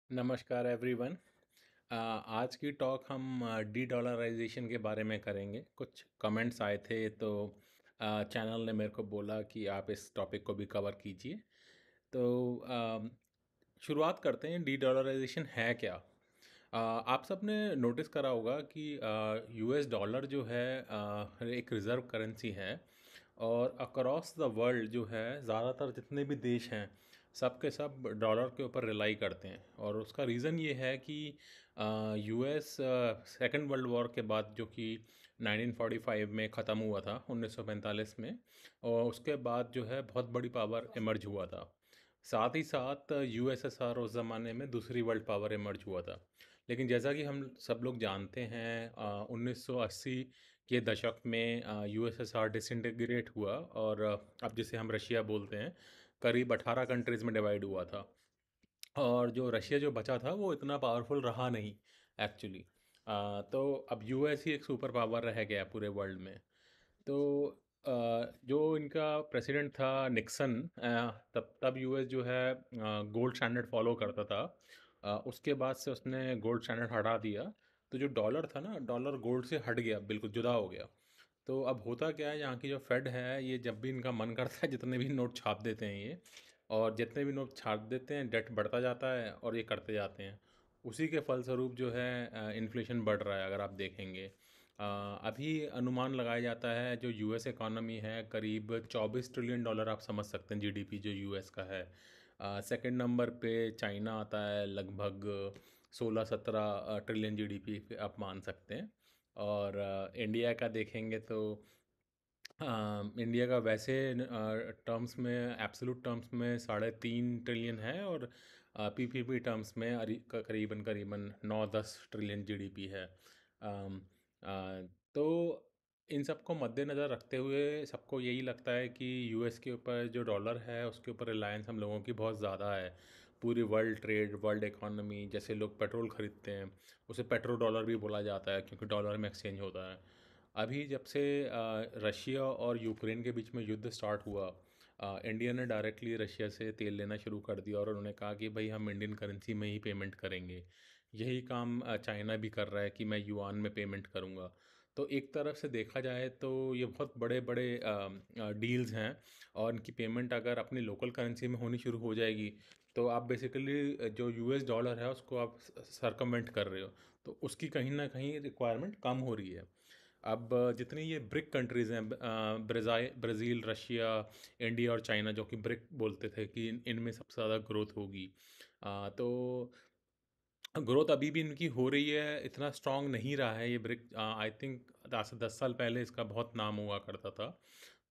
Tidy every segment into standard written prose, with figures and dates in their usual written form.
नमस्कार एवरीवन। आज की टॉक हम डी डॉलराइजेशन के बारे में करेंगे। कुछ कमेंट्स आए थे तो चैनल ने मेरे को बोला कि आप इस टॉपिक को भी कवर कीजिए। तो शुरुआत करते हैं, डी डॉलराइजेशन है क्या। आप सब ने नोटिस करा होगा कि यूएस डॉलर जो है एक रिज़र्व करेंसी है, और अक्रॉस द वर्ल्ड जो है ज़्यादातर जितने भी देश हैं सब के सब डॉलर के ऊपर रिलाई करते हैं। और उसका रीज़न ये है कि यूएस सेकेंड वर्ल्ड वॉर के बाद, जो कि 1945 में ख़त्म हुआ था, 1945 में, और उसके बाद जो है बहुत बड़ी पावर इमर्ज हुआ था। साथ ही साथ यूएसएसआर उस ज़माने में दूसरी वर्ल्ड पावर इमर्ज हुआ था। लेकिन जैसा कि हम सब लोग जानते हैं, 1980 के दशक में यूएसएसआर डिसइंटीग्रेट हुआ, और अब जिसे हम रशिया बोलते हैं, करीब 18 कंट्रीज़ में डिवाइड हुआ था। और जो रशिया जो बचा था वो इतना पावरफुल रहा नहीं एक्चुअली। तो अब यूएस ही एक सुपर पावर रह गया पूरे वर्ल्ड में। तो जो इनका प्रेसिडेंट था निक्सन, तब यूएस जो है गोल्ड स्टैंडर्ड फॉलो करता था। उसके बाद से उसने गोल्ड स्टैंडर्ड हटा दिया। तो जो डॉलर था ना, डॉलर गोल्ड से हट गया, बिल्कुल जुदा हो गया। तो अब होता क्या है, यहाँ की जो फेड है, ये जब भी इनका मन करता है जितने भी नोट छाप देते हैं ये। और जितने भी नोट छाप देते हैं, डेट बढ़ता जाता है और ये करते जाते हैं। उसी के फलस्वरूप जो है इन्फ्लेशन बढ़ रहा है, अगर आप देखेंगे। अभी अनुमान लगाया जाता है जो यूएस इकॉनमी है, करीब 24 ट्रिलियन डॉलर आप समझ सकते हैं जीडीपी जो यूएस का है। सेकंड नंबर पे चाइना आता है, लगभग 16-17 ट्रिलियन जीडीपी आप मान सकते हैं। और इंडिया का देखेंगे तो इंडिया का वैसे टर्म्स में, एब्सोल्यूट टर्म्स में 3.5 ट्रिलियन है, और पीपीपी टर्म्स में करीबन करीबन 9-10 ट्रिलियन जीडीपी है। तो इन सबको मद्देनज़र रखते हुए सबको यही लगता है कि यूएस के ऊपर जो डॉलर है उसके ऊपर रिलायंस हम लोगों की बहुत ज़्यादा है। पूरी वर्ल्ड ट्रेड, वर्ल्ड इकॉनमी, जैसे लोग पेट्रोल ख़रीदते हैं उसे पेट्रो डॉलर भी बोला जाता है, क्योंकि डॉलर में एक्सचेंज होता है। अभी जब से रशिया और यूक्रेन के बीच में युद्ध स्टार्ट हुआ, इंडिया ने डायरेक्टली रशिया से तेल लेना शुरू कर दिया, और उन्होंने कहा कि भाई हम इंडियन करेंसी में ही पेमेंट करेंगे। यही काम चाइना भी कर रहा है कि मैं युआन में पेमेंट करूँगा। तो एक तरफ से देखा जाए तो ये बहुत बड़े बड़े डील्स हैं, और इनकी पेमेंट अगर अपनी लोकल करेंसी में होनी शुरू हो जाएगी, तो आप बेसिकली जो यूएस डॉलर है उसको आप सरकमवेंट कर रहे हो। तो उसकी कहीं ना कहीं रिक्वायरमेंट कम हो रही है। अब जितनी ये ब्रिक कंट्रीज़ हैं, ब्राज़ील, रशिया, इंडिया और चाइना, जो कि ब्रिक बोलते थे कि इनमें सबसे ज़्यादा ग्रोथ होगी। तो ग्रोथ अभी भी इनकी हो रही है, इतना स्ट्रॉन्ग नहीं रहा है ये ब्रिक। आई थिंक 10 साल पहले इसका बहुत नाम हुआ करता था।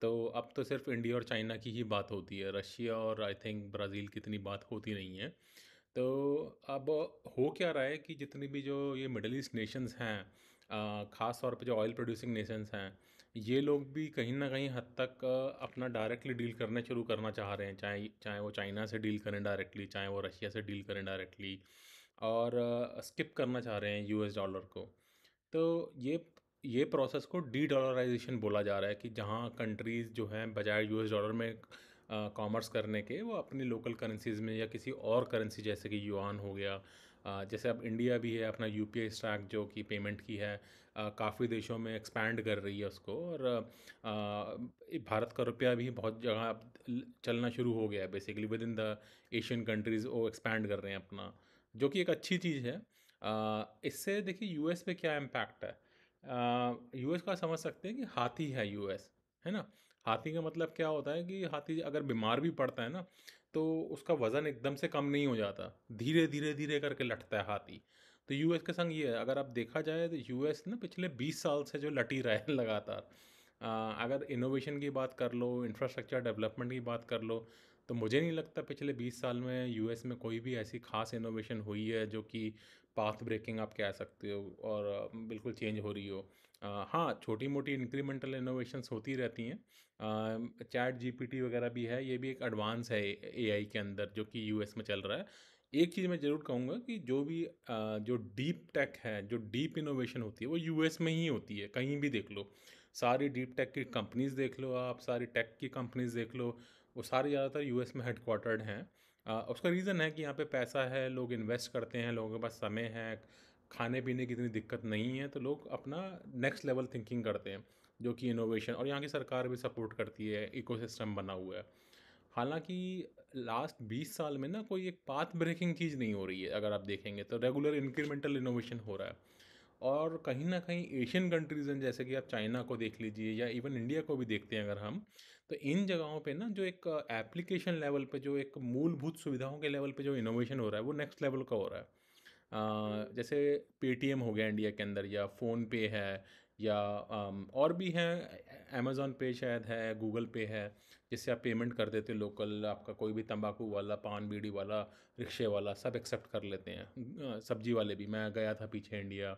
तो अब तो सिर्फ इंडिया और चाइना की ही बात होती है, रशिया और आई थिंक ब्राज़ील की इतनी बात होती नहीं है। तो अब हो क्या रहा है कि जितनी भी जो ये मिडल ईस्ट नेशंस हैं, ख़ास तौर पे जो ऑयल प्रोड्यूसिंग नेशंस हैं, ये लोग भी कहीं ना कहीं हद तक अपना डायरेक्टली डील करने शुरू करना चाह रहे हैं। चाहे चाहे वो चाइना से डील करें डायरेक्टली, चाहे वो रशिया से डील करें डायरेक्टली, और स्किप करना चाह रहे हैं यूएस डॉलर को। तो ये प्रोसेस को डी डॉलराइजेशन बोला जा रहा है, कि जहाँ कंट्रीज़ जो हैं बजाय यूएस डॉलर में कॉमर्स करने के, वो अपनी लोकल करेंसीज़ में या किसी और करेंसी, जैसे कि युआन हो गया। जैसे अब इंडिया भी है, अपना यूपीआई स्टैक जो कि पेमेंट की है, काफ़ी देशों में एक्सपैंड कर रही है उसको। और भारत का रुपया भी बहुत जगह अब चलना शुरू हो गया है, basically with in the Asian countries वो एक्सपैंड कर रहे हैं अपना, जो कि एक अच्छी चीज़ है। इससे देखिए यूएस पे क्या इम्पैक्ट है। यूएस का समझ सकते हैं कि हाथी है यूएस, है ना। हाथी का मतलब क्या होता है कि हाथी अगर बीमार भी पड़ता है ना, तो उसका वज़न एकदम से कम नहीं हो जाता, धीरे धीरे धीरे करके लटता है हाथी। तो यूएस के संग ये है, अगर आप देखा जाए तो यूएस ना पिछले 20 साल से जो लटी रहा है लगातार। अगर इनोवेशन की बात कर लो, इंफ्रास्ट्रक्चर डेवलपमेंट की बात कर लो, तो मुझे नहीं लगता पिछले 20 साल में यूएस में कोई भी ऐसी खास इनोवेशन हुई है जो कि पाथ ब्रेकिंग आप कह सकते हो, और बिल्कुल चेंज हो रही हो। हाँ, छोटी मोटी इंक्रीमेंटल इनोवेशंस होती रहती हैं। चैट जीपीटी वगैरह भी है, ये भी एक एडवांस है एआई के अंदर, जो कि यूएस में चल रहा है। एक चीज़ मैं ज़रूर कहूँगा कि जो भी जो डीप टेक है, जो डीप इनोवेशन होती है, वो यूएस में ही होती है। कहीं भी देख लो, सारी डीप टेक की कंपनीज़ देख लो, आप सारी टेक की कंपनीज़ देख लो, वो सारी ज़्यादातर यूएस में हेडक्वार्टर्ड हैं। उसका रीज़न है कि यहाँ पे पैसा है, लोग इन्वेस्ट करते हैं, लोगों के पास समय है, खाने-पीने की इतनी दिक्कत नहीं है, तो लोग अपना नेक्स्ट लेवल थिंकिंग करते हैं, जो कि इनोवेशन, और यहाँ की सरकार भी सपोर्ट करती है, इकोसिस्टम बना हुआ है। हालाँकि लास्ट 20 साल में ना कोई एक पाथ ब्रेकिंग चीज़ नहीं हो रही है, अगर आप देखेंगे तो रेगुलर इंक्रीमेंटल इनोवेशन हो रहा है। और कहीं न कहीं एशियन कंट्रीज़ हैं, जैसे कि आप चाइना को देख लीजिए या इवन इंडिया को भी देखते हैं अगर हम, तो इन जगहों पे ना जो एक एप्लीकेशन लेवल पे, जो एक मूलभूत सुविधाओं के लेवल पे जो इनोवेशन हो रहा है, वो नेक्स्ट लेवल का हो रहा है। जैसे पेटीएम हो गया इंडिया के अंदर, या फ़ोनपे है, या और भी हैं, अमेज़न पे शायद है, गूगल पे है, जिससे आप पेमेंट कर देते हो लोकल, आपका कोई भी तंबाकू वाला, पान बीड़ी वाला, रिक्शे वाला सब एक्सेप्ट कर लेते हैं। सब्जी वाले भी, मैं गया था पीछे इंडिया,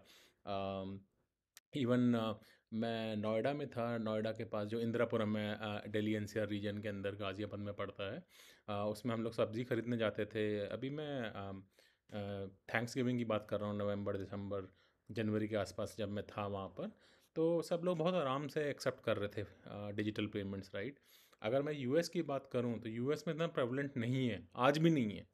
इवन मैं नोएडा में था, नोएडा के पास जो इंदिरापुरम है, दिल्ली एनसीआर रीजन के अंदर गाज़ियाबाद में पड़ता है, उसमें हम लोग सब्ज़ी खरीदने जाते थे। अभी मैं थैंक्स गिविंग की बात कर रहा हूँ, नवंबर, दिसंबर, जनवरी के आसपास जब मैं था वहाँ पर, तो सब लोग बहुत आराम से एक्सेप्ट कर रहे थे डिजिटल पेमेंट्स, राइट। अगर मैं यूएस की बात करूँ तो यूएस में इतना प्रेवलेंट नहीं है, आज भी नहीं है।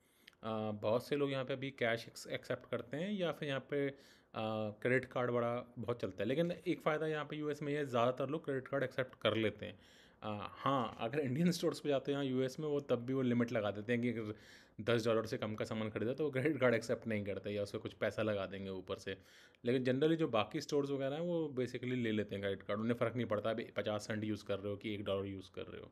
बहुत से लोग यहाँ पे अभी कैश एक्सेप्ट करते हैं, या फिर यहाँ पे क्रेडिट कार्ड बड़ा बहुत चलता है। लेकिन एक फ़ायदा यहाँ पे यूएस में ये है, ज़्यादातर लोग क्रेडिट कार्ड एक्सेप्ट कर लेते हैं। हाँ, अगर इंडियन स्टोर्स पे जाते हैं यहाँ यूएस में, वो तब भी वो लिमिट लगा देते हैं कि अगर $10 से कम का सामान खरीदा तो वो क्रेडिट कार्ड एक्सेप्ट नहीं करते, या उसमें कुछ पैसा लगा देंगे ऊपर से। लेकिन जनरली जो बाकी स्टोर्स वगैरह हैं वो बेसिकली ले लेते हैं क्रेडिट कार्ड, उन्हें फ़र्क नहीं पड़ता अभी 50 सेंट यूज़ कर रहे हो कि $1 यूज़ कर रहे हो।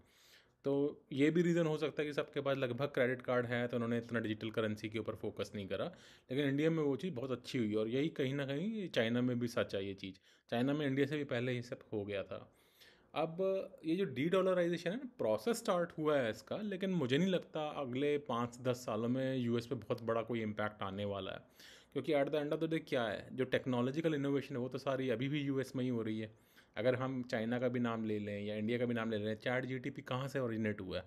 तो ये भी रीज़न हो सकता है कि सबके पास लगभग क्रेडिट कार्ड है, तो उन्होंने इतना डिजिटल करेंसी के ऊपर फोकस नहीं करा। लेकिन इंडिया में वो चीज़ बहुत अच्छी हुई, और यही कहीं ना कहीं चाइना में भी सच है ये चीज़। चाइना में इंडिया से भी पहले ये सब हो गया था। अब ये जो डी डॉलराइजेशन है ना, प्रोसेस स्टार्ट हुआ है इसका, लेकिन मुझे नहीं लगता अगले 5-10 सालों में यूएस पे बहुत बड़ा कोई इम्पैक्ट आने वाला है। क्योंकि at the end of the day क्या है, जो टेक्नोलॉजिकल इनोवेशन है वो तो सारी अभी भी यूएस में ही हो रही है। अगर हम चाइना का भी नाम ले लें या इंडिया का भी नाम ले लें, चैट जीटीपी कहाँ से ओरिजिनेट हुआ है?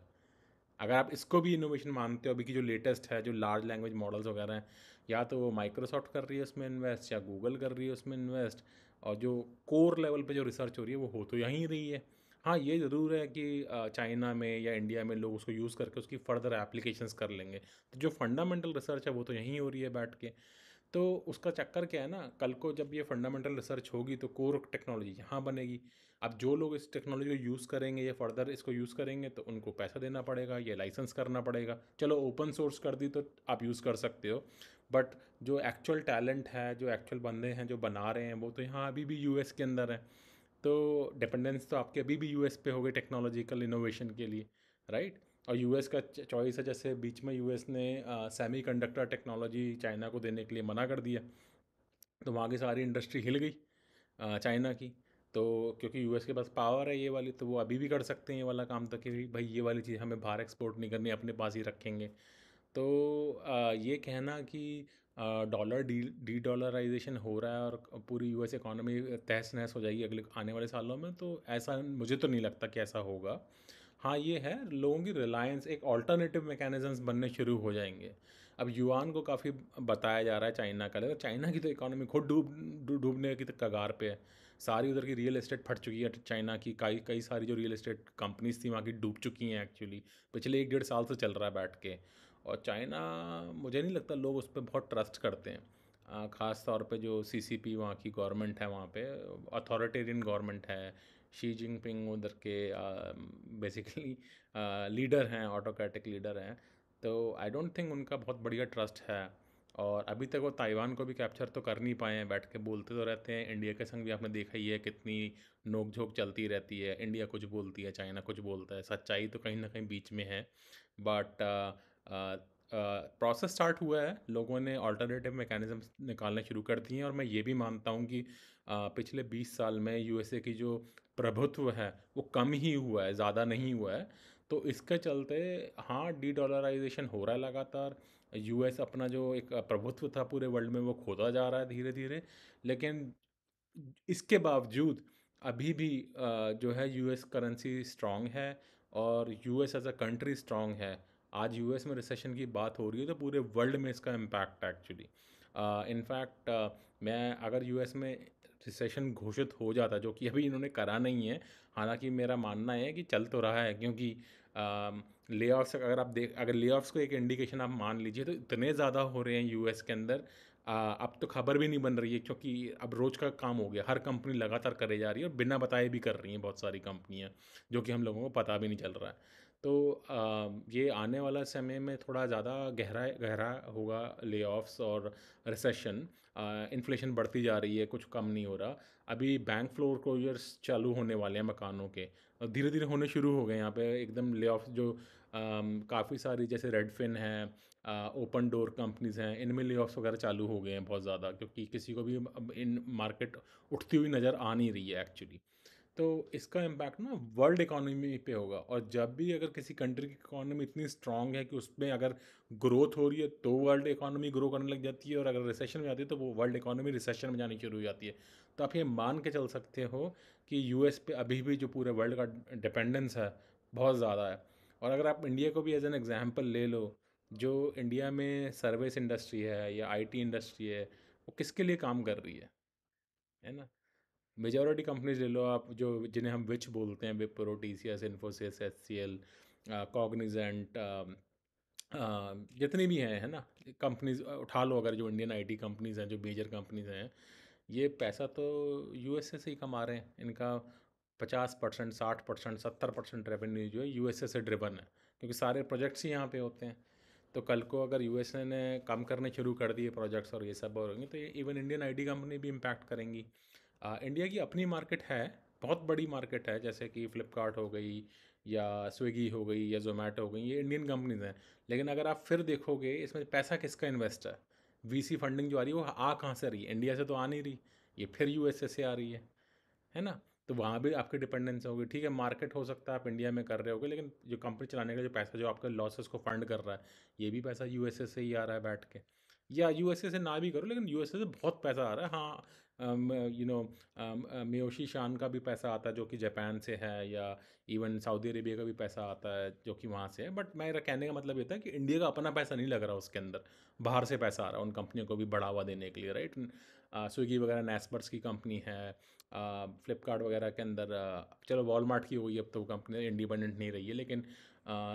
अगर आप इसको भी इनोवेशन मानते हो, अभी की जो लेटेस्ट है, जो लार्ज लैंग्वेज मॉडल्स वगैरह हैं, या तो वो माइक्रोसॉफ्ट कर रही है उसमें इन्वेस्ट, या गूगल कर रही है उसमें इन्वेस्ट, और जो कोर लेवल पे जो रिसर्च हो रही है वो हो तो यहीं रही है। हाँ, ये ज़रूर है कि चाइना में या इंडिया में लोग उसको यूज़ करके उसकी फर्दर एप्लीकेशंस कर लेंगे, तो जो फंडामेंटल रिसर्च है वो तो यहीं हो रही है बैठ के। तो उसका चक्कर क्या है ना, कल को जब ये फंडामेंटल रिसर्च होगी तो कोर टेक्नोलॉजी यहाँ बनेगी। अब जो लोग इस टेक्नोलॉजी को यूज़ करेंगे या फर्दर इसको यूज़ करेंगे, तो उनको पैसा देना पड़ेगा, ये लाइसेंस करना पड़ेगा। चलो ओपन सोर्स कर दी तो आप यूज़ कर सकते हो, बट जो एक्चुअल टैलेंट है, जो एक्चुअल बंदे हैं जो बना रहे हैं, वो तो यहाँ अभी भी यूएस के अंदर है। तो डिपेंडेंस तो आपके अभी भी यूएस पे हो गई टेक्नोलॉजिकल इनोवेशन के लिए, राइट। और यूएस का चॉइस है, जैसे बीच में यूएस ने सेमी कंडक्टर टेक्नोलॉजी चाइना को देने के लिए मना कर दिया, तो वहाँ की सारी इंडस्ट्री हिल गई चाइना की। तो क्योंकि यूएस के पास पावर है ये वाली, तो वो अभी भी कर सकते हैं ये वाला काम, तो कि भाई ये वाली चीज़ हमें बाहर एक्सपोर्ट नहीं करनी, अपने पास ही रखेंगे। तो ये कहना कि डॉलर डी डॉलराइजेशन हो रहा है और पूरी यूएस इकोनॉमी तहस नहस हो जाएगी अगले आने वाले सालों में, तो ऐसा मुझे तो नहीं लगता कि ऐसा होगा। हाँ, ये है, लोगों की रिलायंस, एक ऑल्टरनेटिव मैकेनिज़्म्स बनने शुरू हो जाएंगे। अब युआन को काफ़ी बताया जा रहा है चाइना का, लेकिन चाइना की तो इकोनॉमी खुद डूबने की तो कगार पे है। सारी उधर की रियल एस्टेट फट चुकी है, चाइना की कई कई सारी जो रियल एस्टेट कंपनीज थी वहाँ की डूब चुकी हैं एक्चुअली। पिछले 1-1.5 साल से चल रहा है बैठ के। और चाइना, मुझे नहीं लगता लोग उस पर बहुत ट्रस्ट करते हैं। ख़ास तौर पे जो सीसीपी वहाँ की गवर्नमेंट है, वहाँ पे अथॉरिटेरियन गवर्नमेंट है। शी जिनपिंग उधर के बेसिकली लीडर हैं, ऑटोक्रेटिक लीडर हैं। तो आई डोंट थिंक उनका बहुत बढ़िया ट्रस्ट है। और अभी तक वो ताइवान को भी कैप्चर तो कर नहीं पाए हैं, बैठ के बोलते तो रहते हैं। इंडिया के संग भी आपने देखा ही है कितनी नोक झोंक चलती रहती है, इंडिया कुछ बोलती है, चाइना कुछ बोलता है, सच्चाई तो कहीं ना कहीं बीच में है। बट प्रोसेस स्टार्ट हुआ है, लोगों ने ऑल्टरनेटिव मैकेनिज़्म्स निकालने शुरू कर दिए हैं, और मैं ये भी मानता हूँ कि पिछले 20 साल में यूएसए की जो प्रभुत्व है वो कम ही हुआ है, ज़्यादा नहीं हुआ है। तो इसके चलते हाँ, डी डॉलराइजेशन हो रहा है लगातार। यूएस अपना जो एक प्रभुत्व था पूरे वर्ल्ड में वो खोता जा रहा है धीरे धीरे। लेकिन इसके बावजूद अभी भी जो है यूएस करेंसी स्ट्रांग है, और US as a country strong है। आज यूएस में रिसेशन की बात हो रही है तो पूरे वर्ल्ड में इसका इम्पैक्ट है एक्चुअली। इनफैक्ट मैं अगर यूएस में रिसेशन घोषित हो जाता, जो कि अभी इन्होंने करा नहीं है, हालांकि मेरा मानना है कि चल तो रहा है, क्योंकि ले-ऑफ्स अगर ले-ऑफ्स को एक इंडिकेशन आप मान लीजिए तो इतने ज़्यादा हो रहे हैं यूएस के अंदर। अब तो खबर भी नहीं बन रही है क्योंकि अब रोज़ का काम हो गया। हर कंपनी लगातार करे जा रही है और बिना बताए भी कर रही हैं बहुत सारी कंपनियाँ, जो कि हम लोगों को पता भी नहीं चल रहा है। तो ये आने वाला समय में थोड़ा ज़्यादा गहरा गहरा होगा ले-ऑफ्स और रिसेशन। इन्फ्लेशन बढ़ती जा रही है, कुछ कम नहीं हो रहा। अभी बैंक फ्लोर क्लोजर्स चालू होने वाले हैं मकानों के। धीरे-धीरे होने शुरू हो गए यहाँ पे एकदम ले-ऑफ जो काफ़ी सारी जैसे रेडफ़िन है, ओपन डोर कंपनीज़ हैं, इनमें ले-ऑफ्स वगैरह चालू हो गए हैं बहुत ज़्यादा क्योंकि किसी को भी अब इन मार्केट उठती हुई नज़र आ नहीं रही है एक्चुअली। तो इसका इम्पैक्ट ना वर्ल्ड इकोनॉमी पे होगा और जब भी अगर किसी कंट्री की इकोनॉमी इतनी स्ट्रांग है कि उसमें अगर ग्रोथ हो रही है तो वर्ल्ड इकोनॉमी ग्रो करने लग जाती है और अगर रिसेशन में आती है तो वो वर्ल्ड इकोनॉमी रिसेशन में जानी शुरू हो जाती है। तो आप ये मान के चल सकते हो कि यूएस पे अभी भी जो पूरे वर्ल्ड का डिपेंडेंस है बहुत ज़्यादा है। और अगर आप इंडिया को भी एज एन एग्जाम्पल ले लो, जो इंडिया में सर्विस इंडस्ट्री है या आईटी इंडस्ट्री है, वो किसके लिए काम कर रही है ना? मेजॉरिटी कंपनीज ले लो आप, जो जिन्हें हम विच बोलते हैं, Wipro, TCS, Infosys, HCL, Cognizant, जितनी भी हैं, है ना? कंपनीज उठा लो, अगर जो इंडियन आईटी कंपनीज हैं, जो मेजर कंपनीज हैं, ये पैसा तो यूएसए से ही कमा रहे हैं। इनका 50%, 60%, 70% रेवेन्यू जो है यूएसए से ड्रिवन है, क्योंकि सारे प्रोजेक्ट्स ही यहाँ पे होते हैं। तो कल को अगर यूएसए ने कम करने शुरू कर दिए प्रोजेक्ट्स और ये सब और होंगे, तो ये इवन इंडियन आईटी कंपनी भी इम्पैक्ट करेंगी। इंडिया की अपनी मार्केट है, बहुत बड़ी मार्केट है, जैसे कि फ़्लिपकार्ट हो गई या स्विगी हो गई या ज़ोमैटो हो गई, ये इंडियन कंपनीज़ हैं। लेकिन अगर आप फिर देखोगे इसमें पैसा किसका इन्वेस्ट है, वीसी फंडिंग जो आ रही है वो आ कहाँ से रही है? इंडिया से तो आ नहीं रही, ये फिर यूएसए से आ रही है ना? तो वहाँ भी आपकी डिपेंडेंस होगी। ठीक है, मार्केट हो सकता है आप इंडिया में कर रहे होगे, लेकिन जो कंपनी चलाने का जो पैसा जो आपके लॉसेस को फंड कर रहा है, ये भी पैसा यूएसए से ही आ रहा है बैठ के। या यूएसए से ना भी करो, लेकिन यूएसए से बहुत पैसा आ रहा है। हाँ, मियोशी शान का भी पैसा आता है जो कि जापान से है, या इवन सऊदी अरेबिया का भी पैसा आता है जो कि वहाँ से है। बट मेरा कहने का मतलब ये था कि इंडिया का अपना पैसा नहीं लग रहा उसके अंदर, बाहर से पैसा आ रहा है उन कंपनियों को भी बढ़ावा देने के लिए, राइट? स्विगी वगैरह नेस्पर्स की कंपनी है, फ्लिपकार्ट वगैरह के अंदर चलो वॉलमार्ट की हुई, अब तो वो कंपनी इंडिपेंडेंट नहीं रही है, लेकिन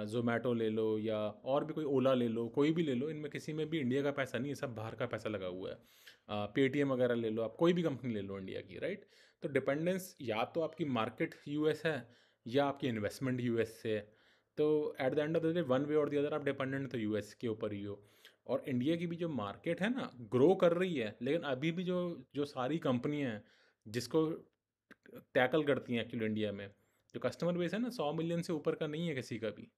ज़ोमैटो ले लो या और भी कोई, ओला ले लो, कोई भी ले लो, इनमें किसी में भी इंडिया का पैसा नहीं है, सब बाहर का पैसा लगा हुआ है। पेटीएम वगैरह ले लो, आप कोई भी कंपनी ले लो इंडिया की, राइट? तो डिपेंडेंस या तो आपकी मार्केट यूएस है या आपकी इन्वेस्टमेंट यूएस से है। तो at the end of the day one way और द अदर आप डिपेंडेंट तो यूएस के ऊपर ही हो। और इंडिया की भी जो मार्केट है ना, ग्रो कर रही है, लेकिन अभी भी जो जो सारी कंपनियां हैं जिसको टैकल करती हैं एक्चुअली इंडिया में, जो कस्टमर बेस है ना, 100 मिलियन से ऊपर का नहीं है किसी का भी।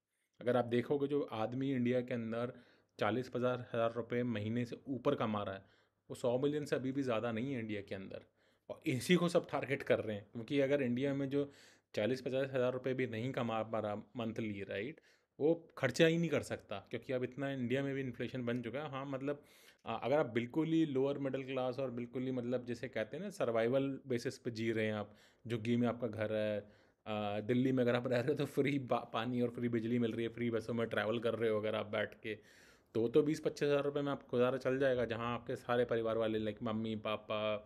अगर आप देखोगे जो आदमी इंडिया के अंदर 40-50 हज़ार रुपये महीने से ऊपर कमा रहा है, वो 100 मिलियन से अभी भी ज़्यादा नहीं है इंडिया के अंदर। और इसी को सब टारगेट कर रहे हैं, क्योंकि अगर इंडिया में जो 40-50 हज़ार रुपये भी नहीं कमा पा रहा मंथली, राइट, वो खर्चा ही नहीं कर सकता, क्योंकि अब इतना इंडिया में भी इन्फ्लेशन बन चुका है। हाँ, मतलब अगर आप बिल्कुल ही लोअर मिडिल क्लास और बिल्कुल ही मतलब जैसे कहते हैं ना सर्वाइवल बेसिस पे जी रहे हैं आप, झुग्गी में आपका घर है, दिल्ली में अगर आप रह रहे हो तो फ्री पानी और फ्री बिजली मिल रही है, फ्री बसों में ट्रैवल कर रहे हो अगर आप बैठ के, तो 20-25 हज़ार रुपये में आपको गुजारा चल जाएगा, जहाँ आपके सारे परिवार वाले लाइक मम्मी पापा,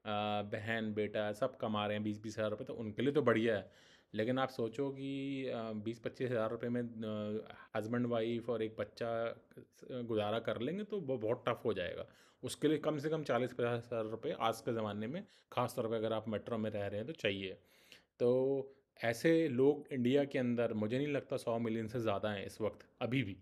बहन बेटा सब कमा रहे हैं 20-20 हज़ार रुपये, तो उनके लिए तो बढ़िया है। लेकिन आप सोचो कि 20-25 हज़ार रुपये में हस्बैंड वाइफ और एक बच्चा गुजारा कर लेंगे तो वो बहुत टफ हो जाएगा। उसके लिए कम से कम 40-50 हज़ार रुपये आज के ज़माने में, ख़ास तौर पे अगर आप मेट्रो में रह रहे हैं तो चाहिए। तो ऐसे लोग इंडिया के अंदर मुझे नहीं लगता 100 मिलियन से ज़्यादा हैं इस वक्त अभी भी,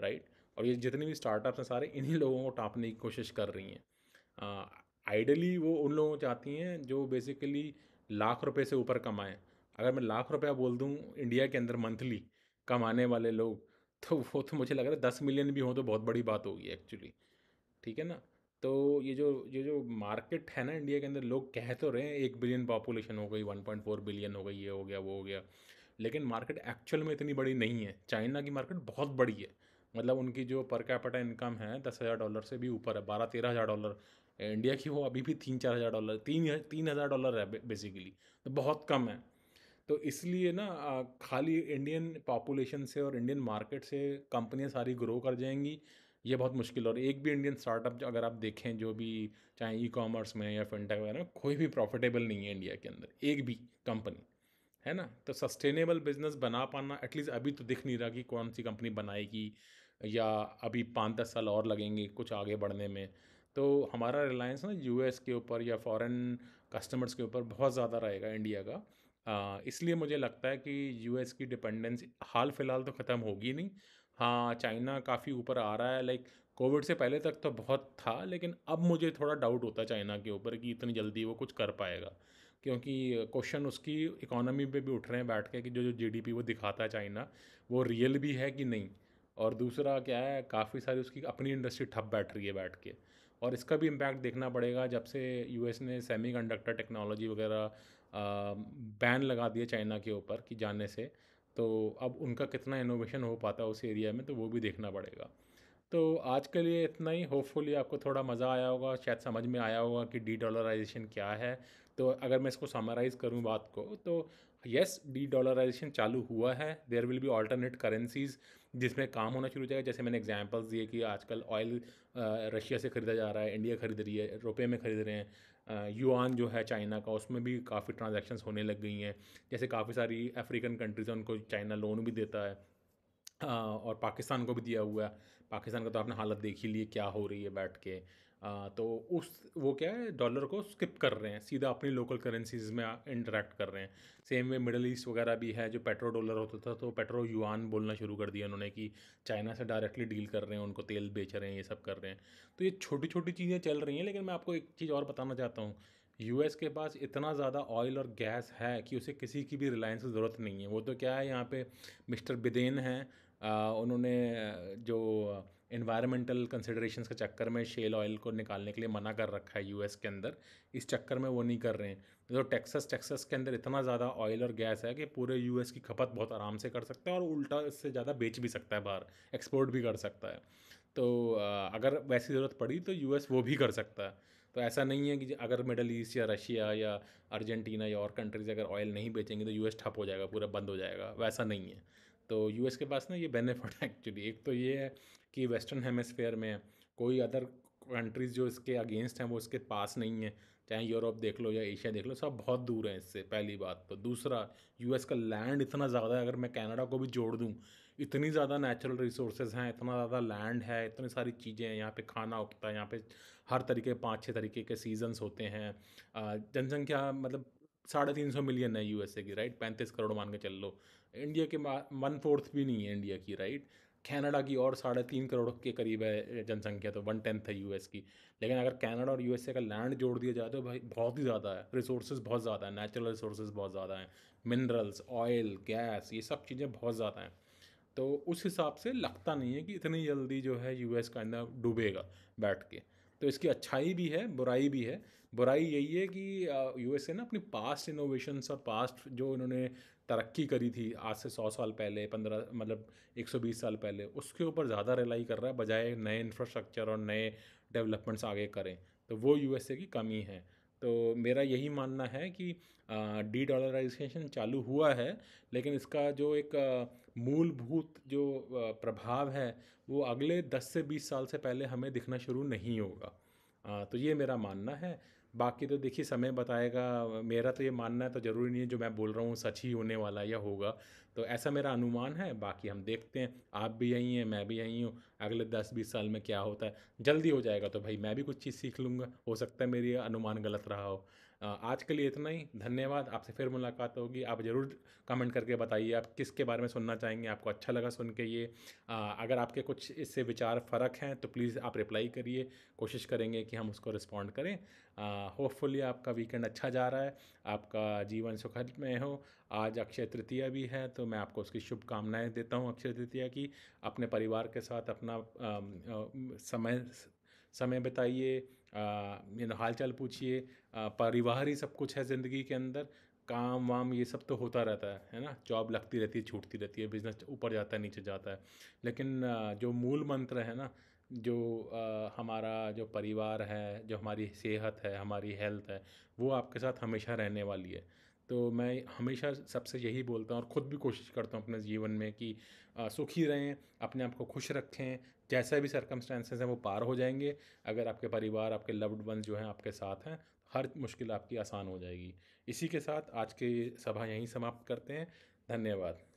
राइट? और ये जितने भी स्टार्टअप्स हैं सारे इन्हीं लोगों को टाँपने की कोशिश कर रही हैं। आइडली वो उन लोगों को चाहती हैं जो बेसिकली लाख रुपए से ऊपर कमाएं। अगर मैं लाख रुपया बोल दूं इंडिया के अंदर मंथली कमाने वाले लोग, तो वो तो मुझे लग रहा है 10 मिलियन भी हो तो बहुत बड़ी बात होगी एक्चुअली। ठीक है ना? तो ये जो मार्केट है ना इंडिया के अंदर, लोग कह तो रहे हैं 1 बिलियन पॉपुलेशन हो गई, 1.4 बिलियन हो गई, ये हो गया वो हो गया, लेकिन मार्केट एक्चुअल में इतनी बड़ी नहीं है। चाइना की मार्केट बहुत बड़ी है, मतलब उनकी जो पर कैपिटा इनकम है $10,000 से भी ऊपर है, 12-13 हज़ार डॉलर। इंडिया की वो अभी भी 3-4 हज़ार डॉलर, 3 हज़ार डॉलर है बेसिकली, तो बहुत कम है। तो इसलिए ना खाली इंडियन पॉपुलेशन से और इंडियन मार्केट से कंपनियां सारी ग्रो कर जाएंगी, ये बहुत मुश्किल है। और एक भी इंडियन स्टार्टअप अगर आप देखें जो भी, चाहे ई कॉमर्स में या फिनटेक वगैरह में, कोई भी प्रॉफिटेबल नहीं है इंडिया के अंदर, एक भी कंपनी, है ना? तो सस्टेनेबल बिज़नेस बना पाना एटलीस्ट अभी तो दिख नहीं रहा कि कौन-सी कंपनी बनाएगी या अभी 5-10 साल और लगेंगे कुछ आगे बढ़ने में। तो हमारा रिलायंस ना यूएस के ऊपर या फॉरेन कस्टमर्स के ऊपर बहुत ज़्यादा रहेगा इंडिया का। इसलिए मुझे लगता है कि यूएस की डिपेंडेंसी हाल-फिलहाल तो ख़त्म होगी नहीं। हाँ, चाइना काफ़ी ऊपर आ रहा है, लाइक कोविड से पहले तक तो बहुत था, लेकिन अब मुझे थोड़ा डाउट होता है चाइना के ऊपर कि इतनी जल्दी वो कुछ कर पाएगा। क्योंकि क्वेश्चन उसकी इकोनॉमी पे भी उठ रहे हैं बैठ के कि जो जो जीडीपी वो दिखाता है चाइना, वो रियल भी है कि नहीं। और दूसरा क्या है, काफ़ी सारी उसकी अपनी इंडस्ट्री ठप बैठ रही है बैठ के। और इसका भी इम्पैक्ट देखना पड़ेगा जब से यूएस ने सेमीकंडक्टर टेक्नोलॉजी वगैरह बैन लगा दिया चाइना के ऊपर कि जाने से। तो अब उनका कितना इनोवेशन हो पाता है उस एरिया में, तो वो भी देखना पड़ेगा। तो आज के लिए इतना ही। होपफुली आपको थोड़ा मज़ा आया होगा, शायद समझ में आया होगा कि डी डॉलराइजेशन क्या है। तो अगर मैं इसको समराइज़ करूँ बात को, तो येस, डी डॉलराइजेशन चालू हुआ है। There will be alternate currencies जिसमें काम होना शुरू हो जाएगा। जैसे मैंने एग्जांपल्स दिए कि आजकल ऑयल रशिया से ख़रीदा जा रहा है, इंडिया ख़रीद रही है, रुपए में ख़रीद रहे हैं। युआन जो है चाइना का, उसमें भी काफ़ी ट्रांजैक्शंस होने लग गई हैं। जैसे काफ़ी सारी अफ्रीकन कंट्रीज़ हैं, उनको चाइना लोन भी देता है। और पाकिस्तान को भी दिया हुआ है। पाकिस्तान का तो आपने हालत देख ही ली है क्या हो रही है बैठ के। तो उस वो क्या है, डॉलर को स्किप कर रहे हैं, सीधा अपनी लोकल करेंसीज़ में इंटरैक्ट कर रहे हैं। सेम वे मिडल ईस्ट वगैरह भी है, जो पेट्रो डॉलर होता था तो पेट्रो युआन बोलना शुरू कर दिया उन्होंने कि चाइना से डायरेक्टली डील कर रहे हैं, उनको तेल बेच रहे हैं, ये सब कर रहे हैं। तो ये छोटी-छोटी चीज़ें चल रही हैं, लेकिन मैं आपको एक चीज़ और बताना चाहता हूँ। यूएस के पास इतना ज़्यादा ऑयल और गैस है कि उसे किसी की भी रिलायंस की ज़रूरत नहीं है। वो तो क्या है, यहाँ पे मिस्टर बिदेन हैं, उन्होंने जो एनवायरमेंटल कंसिडरेशंस के चक्कर में शेल ऑयल को निकालने के लिए मना कर रखा है यूएस के अंदर। इस चक्कर में वो नहीं कर रहे हैं। तो टेक्सास के अंदर इतना ज़्यादा ऑयल और गैस है कि पूरे यूएस की खपत बहुत आराम से कर सकता है और उल्टा इससे ज़्यादा बेच भी सकता है बाहर, एक्सपोर्ट भी कर सकता है। तो अगर वैसी ज़रूरत पड़ी तो यूएस वो भी कर सकता है। तो ऐसा नहीं है कि अगर मिडल ईस्ट या रशिया या अर्जेंटीना या और कंट्रीज़ अगर ऑयल नहीं बेचेंगे तो यूएस ठप हो जाएगा, पूरा बंद हो जाएगा, वैसा नहीं है। तो यूएस के पास ना ये बेनिफिट है एक्चुअली। एक तो ये है कि वेस्टर्न हेमिस्फेयर में कोई अदर कंट्रीज़ जो इसके अगेंस्ट हैं वो इसके पास नहीं है। चाहे यूरोप देख लो या एशिया देख लो, सब बहुत दूर हैं इससे, पहली बात। तो दूसरा, यूएस का लैंड इतना ज़्यादा है, अगर मैं कनाडा को भी जोड़ दूँ, इतनी ज़्यादा नेचुरल रिसोर्सेज हैं, इतना ज़्यादा लैंड है, इतनी सारी चीज़ें हैं, यहाँ पे खाना उगता है, यहाँ पे हर तरीके 5-6 तरीके के सीजन्स होते हैं। जनसंख्या मतलब 350 मिलियन है यूएसए की, राइट? 35 करोड़ मान के चल लो। इंडिया के 1/4 भी नहीं है इंडिया की, राइट? कनाडा की और 3.5 करोड़ के करीब है जनसंख्या, तो 1/10 है यूएस की। लेकिन अगर कनाडा और यूएसए का लैंड जोड़ दिया जाए तो भाई बहुत ही ज़्यादा है, रिसोर्सेज बहुत ज़्यादा है, नेचुरल रिसोर्सेज बहुत ज़्यादा हैं, मिनरल्स, ऑयल, गैस, ये सब चीज़ें बहुत ज़्यादा हैं। तो उस हिसाब से लगता नहीं है कि इतनी जल्दी जो है यूएस का अंदर डूबेगा बैठ के। तो इसकी अच्छाई भी है, बुराई भी है। बुराई यही है कि यूएसए ना अपनी पास्ट इनोवेशंस और पास्ट जो इन्होंने तरक्की करी थी आज से 100 साल पहले, 15 मतलब 120 साल पहले, उसके ऊपर ज़्यादा रिलाई कर रहा है बजाय नए इंफ्रास्ट्रक्चर और नए डेवलपमेंट्स आगे करें। तो वो यूएसए की कमी है। तो मेरा यही मानना है कि डी डॉलराइजेशन चालू हुआ है, लेकिन इसका जो एक मूलभूत जो प्रभाव है, वो अगले 10 से 20 साल से पहले हमें दिखना शुरू नहीं होगा। तो ये मेरा मानना है। बाकी तो देखिए समय बताएगा। मेरा तो ये मानना है, तो ज़रूरी नहीं है जो मैं बोल रहा हूँ सच ही होने वाला है या होगा। तो ऐसा मेरा अनुमान है, बाकी हम देखते हैं। आप भी यहीं हैं, मैं भी यहीं हूँ। अगले 10-20 साल में क्या होता है, जल्दी हो जाएगा तो भाई मैं भी कुछ चीज़ सीख लूँगा। हो सकता है मेरी अनुमान गलत रहा हो। आज के लिए इतना ही। धन्यवाद। आपसे फिर मुलाकात होगी। आप ज़रूर कमेंट करके बताइए आप किसके बारे में सुनना चाहेंगे, आपको अच्छा लगा सुन के ये। अगर आपके कुछ इससे विचार फ़र्क हैं तो प्लीज़ आप रिप्लाई करिए, कोशिश करेंगे कि हम उसको रिस्पॉन्ड करें। होपफुली आपका वीकेंड अच्छा जा रहा है, आपका जीवन सुखमय हो। आज अक्षय तृतीया भी है, तो मैं आपको उसकी शुभकामनाएं देता हूँ अक्षय तृतीया की। अपने परिवार के साथ अपना समय समय बिताइए, हाल चाल पूछिए। परिवार ही सब कुछ है ज़िंदगी के अंदर। काम वाम ये सब तो होता रहता है ना? जॉब लगती रहती है, छूटती रहती है, बिज़नेस ऊपर जाता है, नीचे जाता है। लेकिन जो मूल मंत्र है ना, जो हमारा जो परिवार है, जो हमारी सेहत है, हमारी हेल्थ है, वो आपके साथ हमेशा रहने वाली है। तो मैं हमेशा सबसे यही बोलता हूँ और ख़ुद भी कोशिश करता हूँ अपने जीवन में कि सुखी रहें, अपने आप को खुश रखें। जैसा भी सर्कमस्टेंसेस हैं वो पार हो जाएंगे, अगर आपके परिवार, आपके लव्ड वंस जो हैं आपके साथ हैं। हर मुश्किल आपकी आसान हो जाएगी। इसी के साथ आज की सभा यहीं समाप्त करते हैं। धन्यवाद।